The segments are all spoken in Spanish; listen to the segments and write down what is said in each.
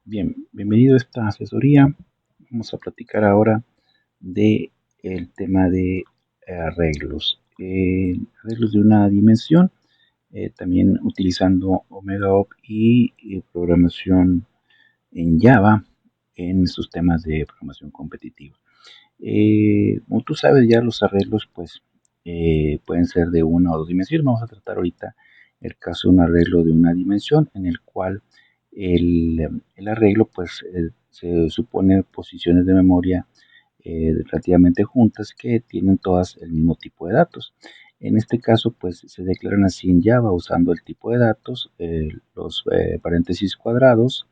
Bien, bienvenido a esta asesoría. Vamos a platicar ahora de el tema de arreglos. Arreglos de una dimensión, también utilizando OmegaOp y programación en Java en sus temas de programación competitiva. Como tú sabes, ya los arreglos pues pueden ser de una o dos dimensiones. Vamos a tratar ahorita el caso de un arreglo de una dimensión en el cual el arreglo pues se supone posiciones de memoria relativamente juntas que tienen todas el mismo tipo de datos. En este caso pues se declaran así en Java usando el tipo de datos, los paréntesis cuadrados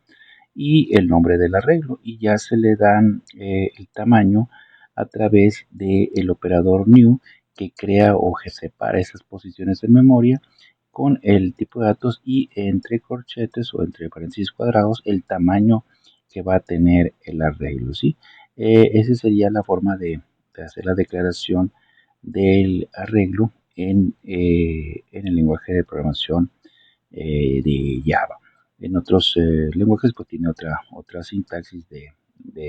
y el nombre del arreglo, y ya se le dan el tamaño a través del operador new, que crea o que separa esas posiciones en memoria con el tipo de datos, y entre corchetes o entre paréntesis cuadrados el tamaño que va a tener el arreglo, ¿sí? Esa sería la forma de hacer la declaración del arreglo en el lenguaje de programación de Java. En otros lenguajes pues tiene otra sintaxis de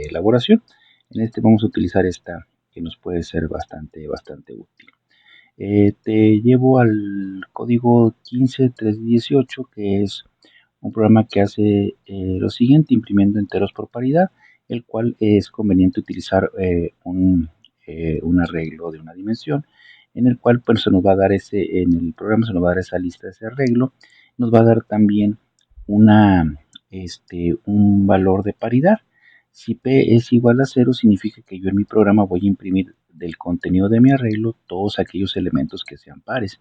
elaboración. En este vamos a utilizar esta, que nos puede ser bastante útil. Te llevo al código 15318, que es un programa que hace lo siguiente: imprimiendo enteros por paridad, el cual es conveniente utilizar un arreglo de una dimensión, en el cual pues, en el programa se nos va a dar esa lista de ese arreglo. Nos va a dar también un valor de paridad. Si P es igual a 0, significa que yo en mi programa voy a imprimir del contenido de mi arreglo todos aquellos elementos que sean pares.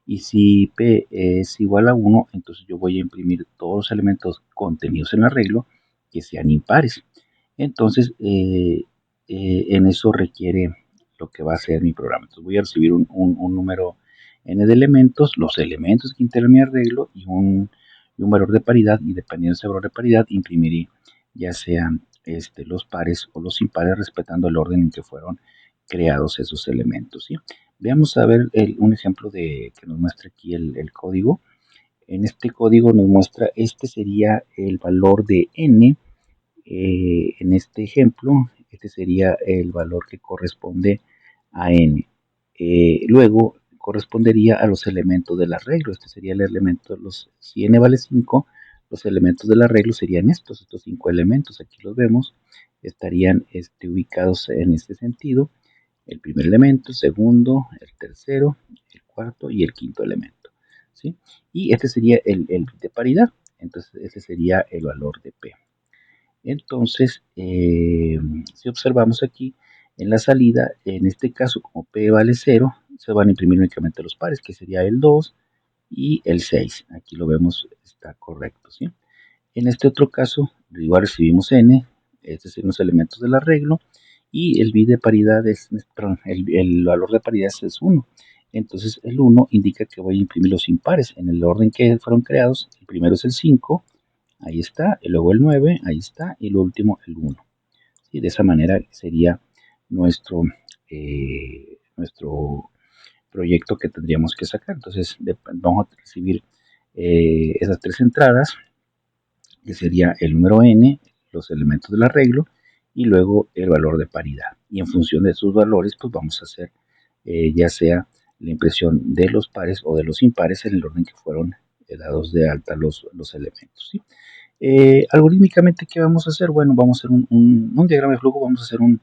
Y si P es igual a 1, entonces yo voy a imprimir todos los elementos contenidos en el arreglo que sean impares. Entonces, en eso requiere lo que va a ser mi programa. Entonces voy a recibir un número n de elementos, los elementos que integran mi arreglo, y un valor de paridad, y dependiendo de ese valor de paridad imprimiré ya sean los pares o los impares, respetando el orden en que fueron creados esos elementos, ¿sí? Veamos a ver un ejemplo que nos muestra aquí el código. En este código nos muestra, este sería el valor de n. En este ejemplo, este sería el valor que corresponde a n. Luego correspondería a los elementos del arreglo. Este sería el elemento, si n vale 5, los elementos del arreglo serían estos 5 elementos. Aquí los vemos, estarían ubicados en este sentido: el primer elemento, el segundo, el tercero, el cuarto y el quinto elemento, ¿sí? Y este sería el de paridad. Entonces este sería el valor de P. Entonces, si observamos aquí en la salida, en este caso, como P vale 0, se van a imprimir únicamente los pares, que sería el 2 y el 6. Aquí lo vemos, está correcto, ¿sí? En este otro caso, igual recibimos n, estos son los elementos del arreglo, y el bit de paridad perdón, el valor de paridad es 1. Entonces el 1 indica que voy a imprimir los impares en el orden que fueron creados. El primero es el 5, ahí está, y luego el 9, ahí está, y lo último el 1. ¿Sí? De esa manera sería nuestro proyecto que tendríamos que sacar. Entonces vamos a recibir esas tres entradas, que sería el número n, los elementos del arreglo, y luego el valor de paridad. Y en función de esos valores, pues vamos a hacer ya sea la impresión de los pares o de los impares en el orden que fueron dados de alta los elementos, ¿sí? Algorítmicamente, ¿qué vamos a hacer? Bueno, vamos a hacer un diagrama de flujo, vamos a hacer un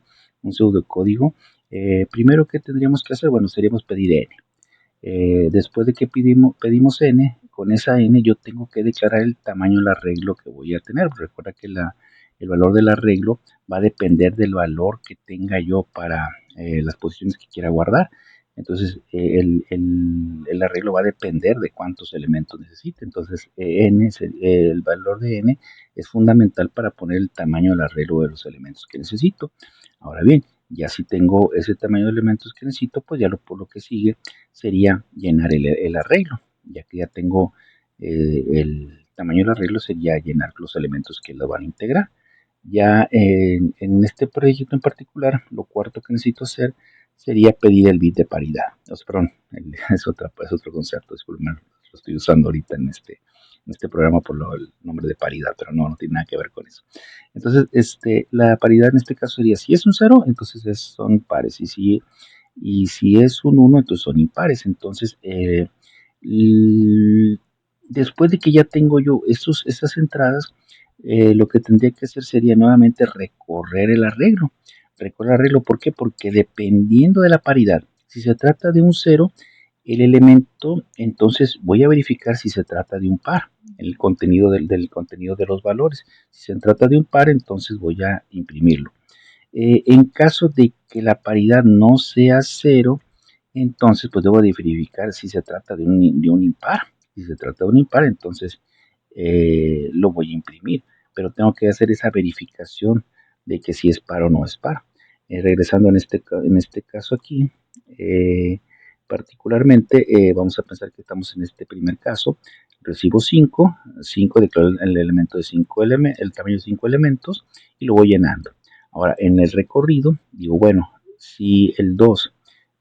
pseudocódigo. Primero, ¿qué tendríamos que hacer? Bueno, seríamos pedir n. Después de que pedimos n, con esa n yo tengo que declarar el tamaño del arreglo que voy a tener. Recuerda que el valor del arreglo va a depender del valor que tenga yo para las posiciones que quiera guardar. Entonces el arreglo va a depender de cuántos elementos necesite. Entonces el valor de n es fundamental para poner el tamaño del arreglo de los elementos que necesito. Ahora bien, ya si tengo ese tamaño de elementos que necesito, pues ya por lo que sigue sería llenar el arreglo. Ya que ya tengo el tamaño del arreglo, sería llenar los elementos que lo van a integrar. Ya en este proyecto en particular, lo cuarto que necesito hacer sería pedir el bit de paridad. Perdón, es otro concepto, disculpen, lo estoy usando ahorita este programa por el nombre de paridad, pero no tiene nada que ver con eso. Entonces, la paridad en este caso sería, si es un cero, entonces son pares, y si es un uno, entonces son impares. Entonces, después de que ya tengo yo esas entradas, lo que tendría que hacer sería nuevamente recorrer el arreglo. Recorrer el arreglo, ¿por qué? Porque dependiendo de la paridad, si se trata de un cero, el elemento, entonces voy a verificar si se trata de un par, el contenido del contenido de los valores. Si se trata de un par, entonces voy a imprimirlo. En caso de que la paridad no sea cero, entonces pues debo de verificar si se trata de un impar. Si se trata de un impar, entonces lo voy a imprimir, pero tengo que hacer esa verificación de que si es par o no es par. Regresando en este caso aquí, eh, particularmente vamos a pensar que estamos en este primer caso. Recibo 5 declaro el elemento de 5 el tamaño de 5 elementos y lo voy llenando. Ahora, en el recorrido, digo, bueno, si el 2,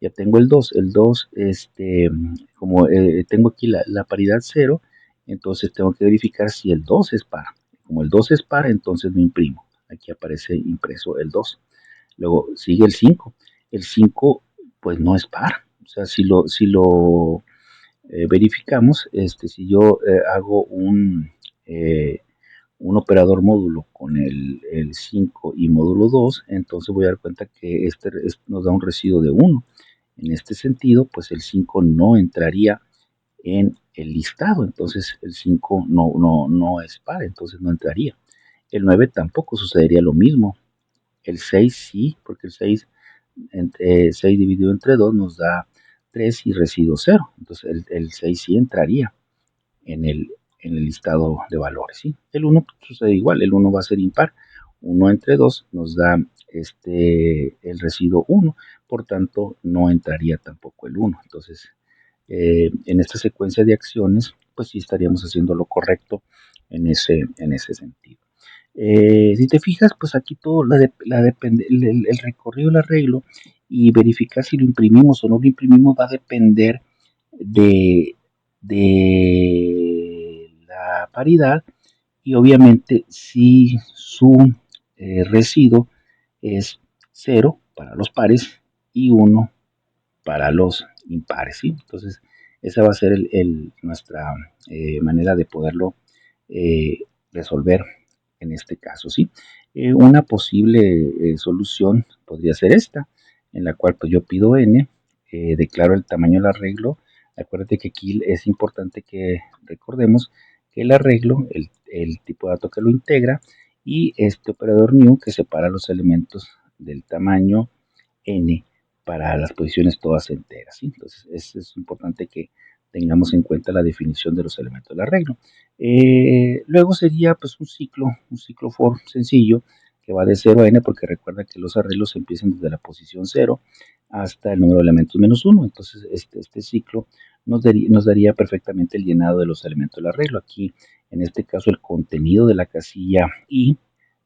ya tengo el 2, como tengo aquí la paridad 0, entonces tengo que verificar si el 2 es par. Como el 2 es par, entonces lo imprimo. Aquí aparece impreso el 2. Luego sigue el 5. El 5, pues no es par. O sea, si lo verificamos, si yo hago un operador módulo con el 5 y módulo 2, entonces voy a dar cuenta que nos da un residuo de 1. En este sentido, pues el 5 no entraría en el listado, entonces el 5 no es par, entonces no entraría. El 9 tampoco sucedería lo mismo. El 6 sí, porque el 6 dividido entre 2 nos da 3 y residuo 0. Entonces el 6 sí entraría en el listado de valores. ¿Sí? El 1 sucede igual, el 1 va a ser impar. 1 entre 2 nos da el residuo 1, por tanto no entraría tampoco el 1. Entonces, en esta secuencia de acciones, pues sí estaríamos haciendo lo correcto en ese sentido. Si te fijas, pues aquí todo el recorrido, el arreglo y verificar si lo imprimimos o no lo imprimimos va a depender de la paridad y obviamente si su residuo es 0 para los pares y 1 para los impares, ¿sí? Entonces, esa va a ser nuestra manera de poderlo eh, resolver en este caso, ¿sí? Una posible solución podría ser esta, en la cual pues yo pido n, declaro el tamaño del arreglo. Acuérdate que aquí es importante que recordemos que el arreglo, el tipo de dato que lo integra, y este operador new que separa los elementos del tamaño n para las posiciones todas enteras, ¿sí? Entonces es importante que tengamos en cuenta la definición de los elementos del arreglo. Luego sería pues un ciclo for sencillo que va de 0 a n, porque recuerda que los arreglos empiezan desde la posición 0 hasta el número de elementos menos 1. Entonces este ciclo nos daría perfectamente el llenado de los elementos del arreglo. Aquí en este caso el contenido de la casilla I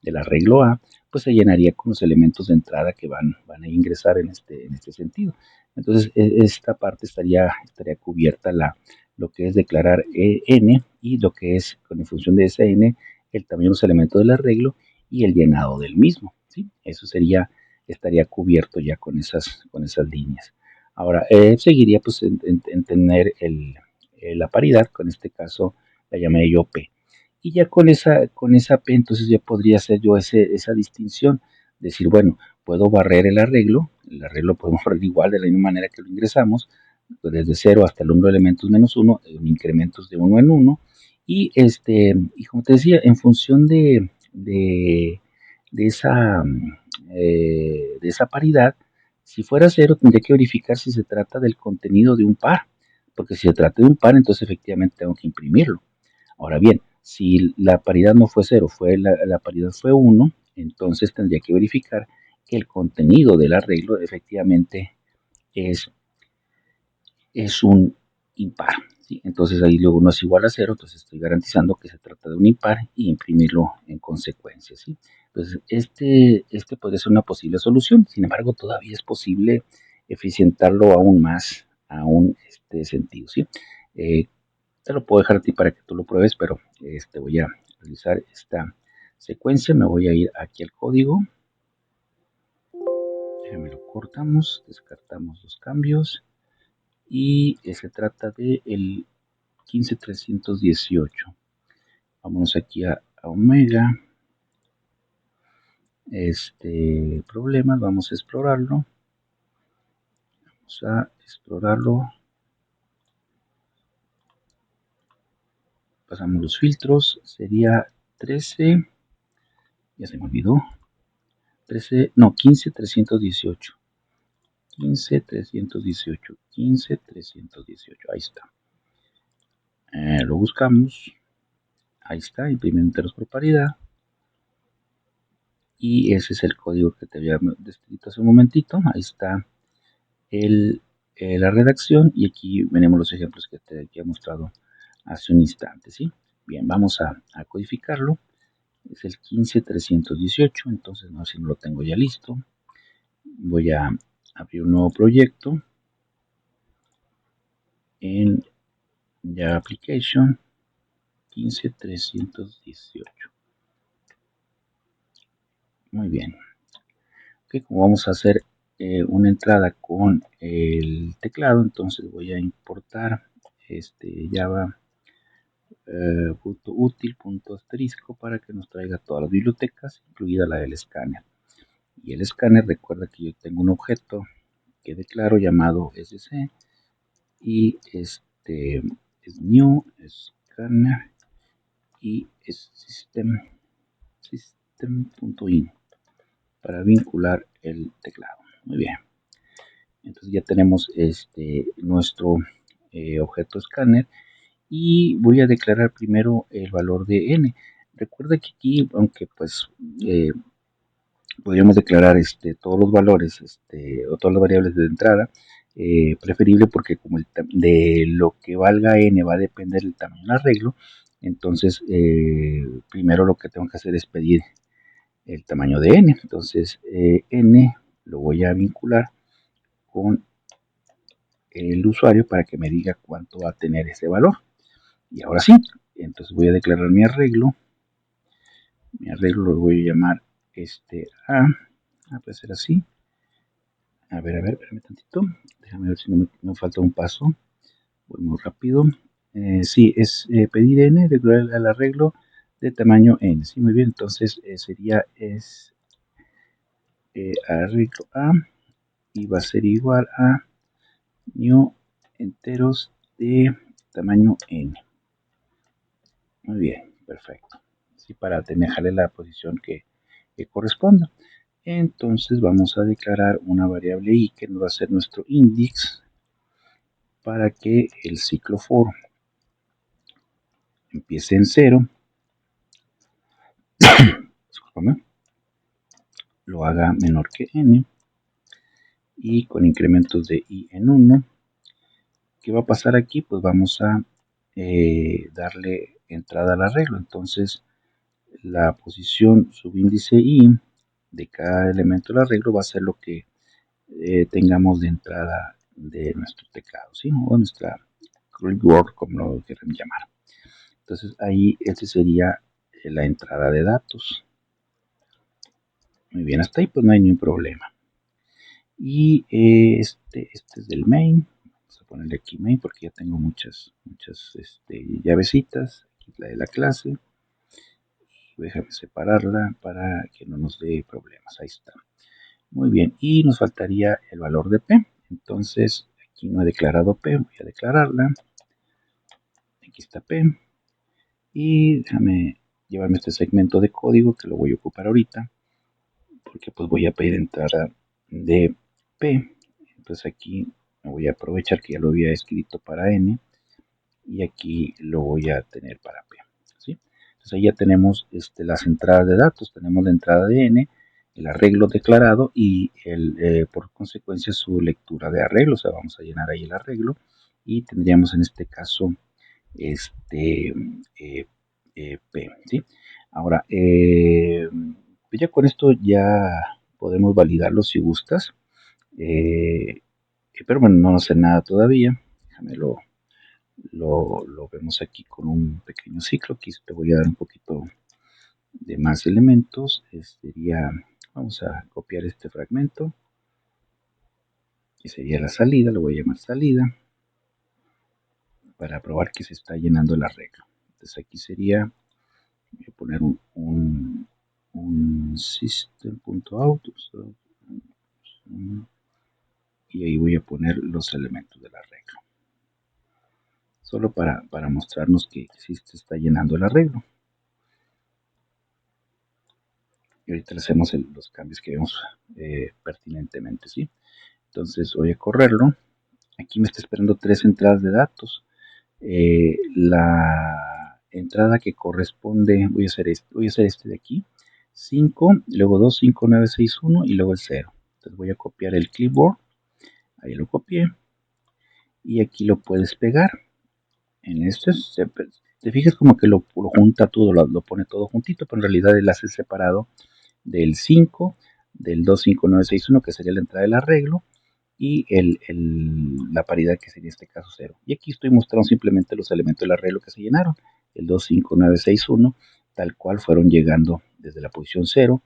del arreglo A pues se llenaría con los elementos de entrada que van a ingresar en este sentido. Entonces, esta parte estaría cubierta lo que es declarar n y lo que es, en función de ese n, el tamaño de los elementos del arreglo y el llenado del mismo. ¿Sí? Eso estaría cubierto ya con esas líneas. Ahora, seguiría pues en tener la paridad, con este caso la llamaré yo P. Y ya con esa P, entonces ya podría hacer yo esa distinción. Decir, bueno, puedo barrer el arreglo podemos barrer igual de la misma manera que lo ingresamos, pues desde 0 hasta el número de elementos menos 1, en incrementos de 1 en 1. Y como te decía, en función de esa paridad, si fuera 0, tendría que verificar si se trata del contenido de un par, porque si se trata de un par, entonces efectivamente tengo que imprimirlo. Ahora bien, si la paridad no fue 0, la paridad fue 1, entonces tendría que verificar que el contenido del arreglo efectivamente es un impar. ¿Sí? Entonces ahí luego 1 es igual a 0, entonces estoy garantizando que se trata de un impar y imprimirlo en consecuencia. ¿Sí? Entonces este podría ser una posible solución, sin embargo todavía es posible eficientarlo aún más, a este sentido. ¿Sí? Te lo puedo dejar a ti para que tú lo pruebes, pero voy a realizar esta secuencia. Me voy a ir aquí al código. Déjame lo cortamos, descartamos los cambios y se trata de el 15318. Vámonos aquí a Omega. Problemas, vamos a explorarlo. Vamos a explorarlo. Pasamos los filtros. Sería 13. Ya se me olvidó. 13, no, 15318. 15318. 15318. Ahí está. Lo buscamos. Ahí está. Imprimir por paridad. Y ese es el código que te había descrito hace un momentito. Ahí está la redacción y aquí venimos los ejemplos que te había mostrado hace un instante, ¿sí? Bien, vamos a codificarlo. Es el 15318, entonces no sé si no lo tengo ya listo. Voy a abrir un nuevo proyecto en Java Application 15318. Muy bien. Okay, como vamos a hacer una entrada con el teclado, entonces voy a importar Java .util.asterisco para que nos traiga todas las bibliotecas, incluida la del escáner. Y el escáner, recuerda que yo tengo un objeto que declaro llamado sc y es new scanner y es system.in para vincular el teclado. Muy bien. Entonces ya tenemos nuestro objeto escáner y voy a declarar primero el valor de n. Recuerda que aquí, aunque pues podríamos declarar todos los valores o todas las variables de entrada, preferible porque como de lo que valga n va a depender el tamaño del arreglo, entonces primero lo que tengo que hacer es pedir el tamaño de n. Entonces n lo voy a vincular con el usuario para que me diga cuánto va a tener ese valor. Y ahora sí, entonces voy a declarar mi arreglo. Mi arreglo lo voy a llamar puede ser así. A ver, espérame tantito. Déjame ver si no me falta un paso. Voy muy rápido. Sí, es pedir n, declarar el arreglo de tamaño n. Sí, muy bien. Entonces sería arreglo a y va a ser igual a new enteros de tamaño n. Muy bien, perfecto. Sí, para dejarle la posición que corresponda. Entonces vamos a declarar una variable i que nos va a ser nuestro index para que el ciclo for empiece en 0, discúlpame, lo haga menor que n y con incrementos de i en 1. ¿Qué va a pasar aquí? Pues vamos a darle entrada al arreglo. Entonces la posición subíndice i de cada elemento del arreglo va a ser lo que tengamos de entrada de nuestro teclado, ¿sí? O nuestra word, como lo quieran llamar. Entonces ahí ese sería la entrada de datos. Muy bien, hasta ahí pues no hay ningún problema. Y este es del main. Vamos a ponerle aquí main porque ya tengo muchas llavecitas. Aquí es la de la clase. Déjame separarla para que no nos dé problemas. Ahí está. Muy bien, y nos faltaría el valor de P. Entonces, aquí no he declarado P, voy a declararla. Aquí está P. Y déjame llevarme este segmento de código que lo voy a ocupar ahorita. Porque pues voy a pedir entrada de P. Entonces aquí me voy a aprovechar que ya lo había escrito para N. Y aquí lo voy a tener para P. ¿Sí? Entonces ahí ya tenemos las entradas de datos. Tenemos la entrada de N, el arreglo declarado y por consecuencia su lectura de arreglo. O sea, vamos a llenar ahí el arreglo y tendríamos en este caso P. ¿Sí? Ahora, ya con esto ya podemos validarlo si gustas. Pero bueno, no sé nada todavía. Déjamelo lo vemos aquí con un pequeño ciclo. Aquí te voy a dar un poquito de más elementos. Vamos a copiar este fragmento, que sería la salida, lo voy a llamar salida, para probar que se está llenando el arreglo. Entonces aquí sería, voy a poner un system.out y ahí voy a poner los elementos del arreglo. Solo para mostrarnos que sí se está llenando el arreglo. Y ahorita le hacemos los cambios que vemos pertinentemente, ¿sí? Entonces voy a correrlo. Aquí me está esperando 3 entradas de datos. La entrada que corresponde, voy a hacer este de aquí, 5, luego 2, 5, 9, 6, 1 y luego el 0. Entonces voy a copiar el clipboard, ahí lo copié y aquí lo puedes pegar. En este, te fijas como que lo junta todo, lo pone todo juntito, pero en realidad él hace separado del 5, del 2, 5, 9, 6, 1, que sería la entrada del arreglo, y la paridad, que sería en este caso 0. Y aquí estoy mostrando simplemente los elementos del arreglo que se llenaron, el 2, 5, 9, 6, 1, tal cual fueron llegando desde la posición 0,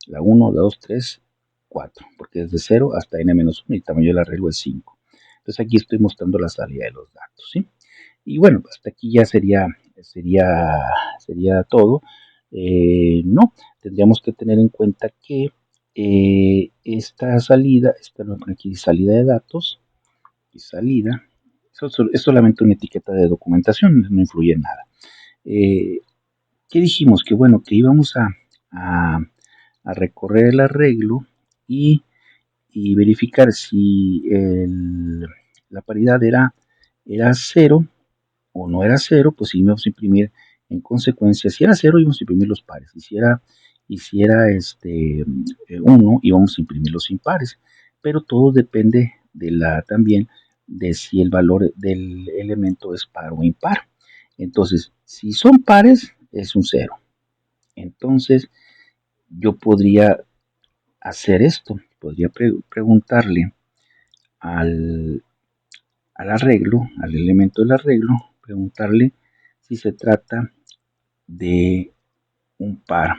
la 1, 2, 3, 4, porque es de 0 hasta n-1 y el tamaño del arreglo es 5. Entonces aquí estoy mostrando la salida de los datos, ¿sí? Y bueno, hasta aquí ya sería todo. No, tendríamos que tener en cuenta que esta salida, aquí salida de datos y salida, es solamente una etiqueta de documentación, no influye en nada. ¿Qué dijimos? Que bueno, que íbamos a, a recorrer el arreglo y verificar si la paridad era 0 o no era 0, pues íbamos a imprimir en consecuencia. Si era 0, íbamos a imprimir los pares. Y si era 1, íbamos a imprimir los impares. Pero todo depende también de si el valor del elemento es par o impar. Entonces, si son pares, es un 0. Entonces, yo podría hacer esto. Podría preguntarle al, al arreglo, al elemento del arreglo, preguntarle si se trata de un par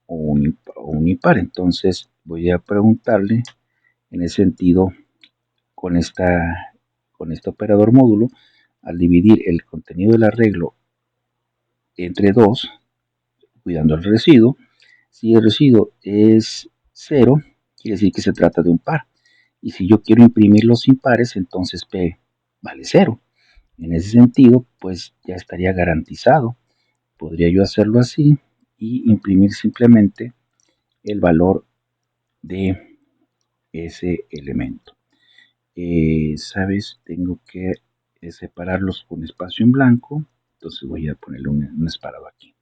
o un impar. Entonces voy a preguntarle en ese sentido con, con este operador módulo, al dividir el contenido del arreglo entre 2, cuidando el residuo. Si el residuo es 0, quiere decir que se trata de un par. Y si yo quiero imprimir los impares, entonces P vale 0. En ese sentido, pues ya estaría garantizado. Podría yo hacerlo así y imprimir simplemente el valor de ese elemento. ¿Sabes? Tengo que separarlos con espacio en blanco. Entonces voy a ponerle un separado aquí.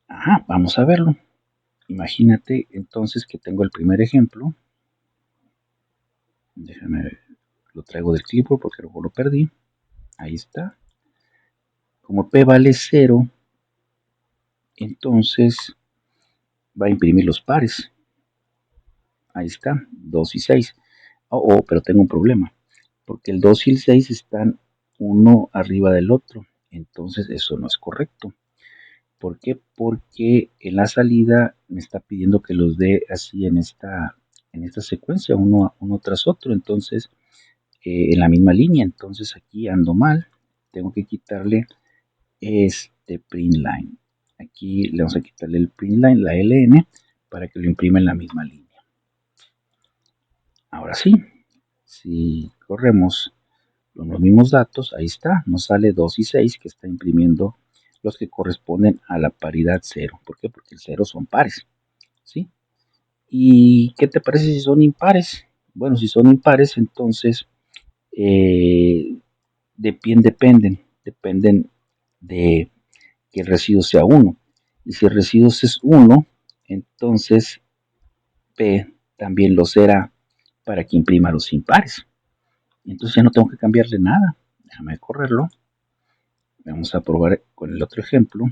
Ajá, vamos a verlo. Imagínate entonces que tengo el primer ejemplo. Déjame ver, lo traigo del clipboard porque luego lo perdí. Ahí está. Como P vale 0, entonces va a imprimir los pares. Ahí está, 2 y 6. Pero tengo un problema, porque el 2 y el 6 están uno arriba del otro. Entonces eso no es correcto. ¿Por qué? Porque en la salida me está pidiendo que los dé así en esta secuencia, uno tras otro. Entonces, en la misma línea. Entonces aquí ando mal. Tengo que quitarle este print line. Aquí le vamos a quitarle el print line, la LN, para que lo imprima en la misma línea. Ahora sí, si corremos los mismos datos, ahí está, nos sale 2 y 6 que está imprimiendo los que corresponden a la paridad 0. ¿Por qué? Porque el 0 son pares, ¿sí? ¿Y qué te parece si son impares? Bueno, si son impares, entonces dependen de que el residuo sea 1. Y si el residuo es 1, entonces P también lo será para que imprima los impares. Entonces ya no tengo que cambiarle nada. Déjame correrlo. Vamos a probar con el otro ejemplo.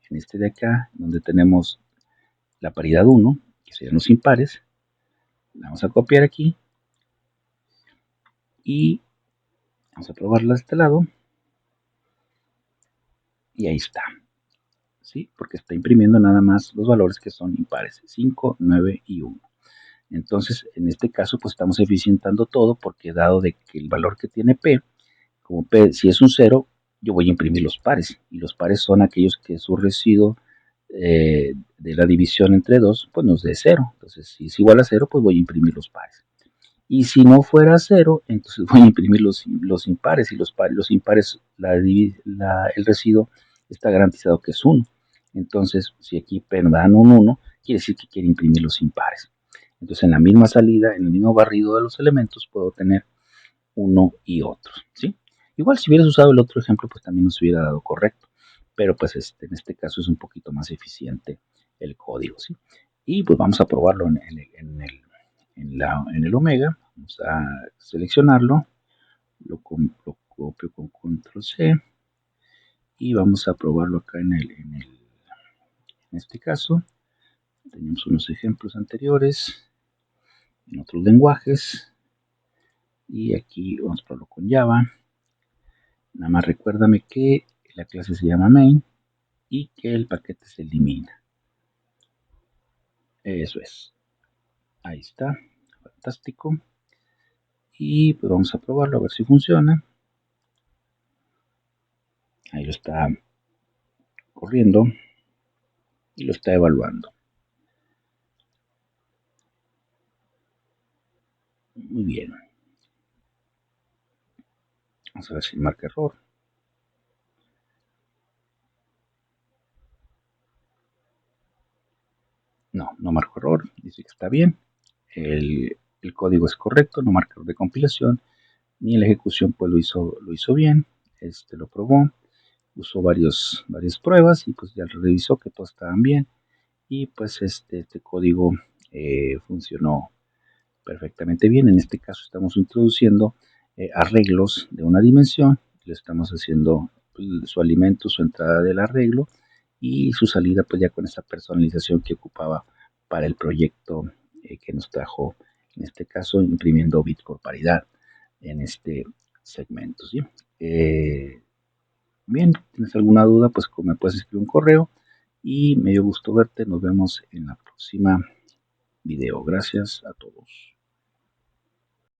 En este de acá, donde tenemos la paridad 1, que serían los impares. La vamos a copiar aquí. Y Vamos a probarla de este lado y ahí está. ¿Sí? Porque está imprimiendo nada más los valores que son impares, 5, 9 y 1. Entonces, en este caso, pues estamos eficientando todo porque dado de que el valor que tiene P, como P si es un 0, yo voy a imprimir los pares. Y los pares son aquellos que su residuo de la división entre 2, pues nos dé 0. Entonces, si es igual a 0, pues voy a imprimir los pares. Y si no fuera 0, entonces voy a imprimir los impares. Y los impares, el residuo está garantizado que es 1. Entonces, si aquí P me dan un 1, quiere decir que quiere imprimir los impares. Entonces, en la misma salida, en el mismo barrido de los elementos, puedo tener uno y otro, ¿sí? Igual si hubieras usado el otro ejemplo, pues también nos hubiera dado correcto. Pero pues en este caso es un poquito más eficiente el código, ¿sí? Y pues vamos a probarlo en el omega. Vamos a seleccionarlo, lo copio con control C y vamos a probarlo acá en este caso. Tenemos unos ejemplos anteriores en otros lenguajes y aquí vamos a probarlo con Java. Nada más recuérdame que la clase se llama main y que el paquete se elimina. Eso es. Ahí está. Fantástico. Y pues vamos a probarlo a ver si funciona. Ahí lo está corriendo y lo está evaluando. Muy bien. Vamos a ver si marca error. No, no marcó error. Dice que está bien. El código es correcto, no marca error de compilación. Ni en la ejecución pues lo hizo bien. Lo probó. Usó varias pruebas y pues ya revisó que todos estaban bien. Y pues este código funcionó perfectamente bien. En este caso estamos introduciendo arreglos de una dimensión, le estamos haciendo pues, su alimento, su entrada del arreglo y su salida pues ya con esa personalización que ocupaba para el proyecto que nos trajo, en este caso imprimiendo bit por paridad en este segmento. ¿Sí? Bien, ¿tienes alguna duda? Pues me puedes escribir un correo y me dio gusto verte. Nos vemos en la próxima video. Gracias a todos.